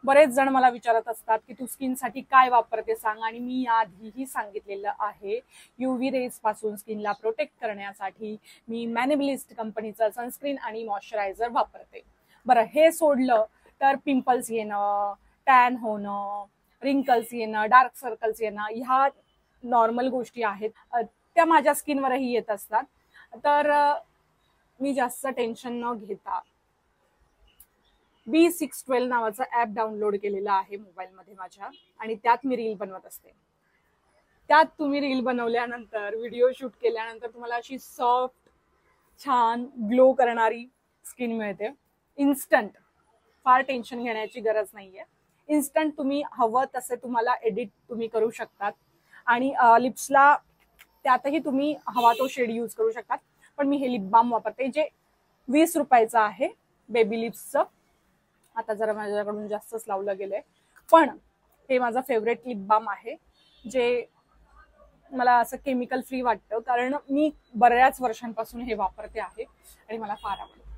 बरेच जण मला विचारत असतात की तू स्किनसाठी काय वापरते सांग, आणि मी आधीही सांगितलेलं आहे UV रेज पासून स्किनला प्रोटेक्ट करण्यासाठी मी मॅनेबलिस्ट कंपनीचं सनस्क्रीन आणि मॉइश्चरायझर वापरते. बरं, हे सोडलं तर पिंपल्स येणं, टॅन होणं, रिंकल्स येणं, डार्क सर्कल्स येणं, ह्या नॉर्मल गोष्टी आहेत. त्या माझ्या स्किनवरही येत असतात. तर मी जास्त टेन्शन न घेता B612 नावाचं ऍप डाउनलोड केलेलं आहे मोबाईलमध्ये माझ्या, आणि त्यात मी रील बनवत असते. त्यात तुम्ही रील बनवल्यानंतर, व्हिडिओ शूट केल्यानंतर तुम्हाला अशी सॉफ्ट, छान, ग्लो करणारी स्किन मिळते. इन्स्टंट, फार टेन्शन घेण्याची गरज नाहीये. इन्स्टंट तुम्ही हवं तसे तुम्हाला एडिट तुम्ही करू शकतात, आणि लिप्सला त्यातही तुम्ही हवा तो शेड यूज करू शकतात. पण मी हे लिप बाम वापरते जे 20 रुपयाचं आहे, बेबी लिप्सचं. आता जरा माझ्याकडून जास्तच लावलं गेलंय, पण हे माझं फेवरेट लिप बाम आहे, जे मला असं केमिकल फ्री वाटतं, कारण मी बऱ्याच वर्षांपासून हे वापरते आहे आणि मला फार आवडतं.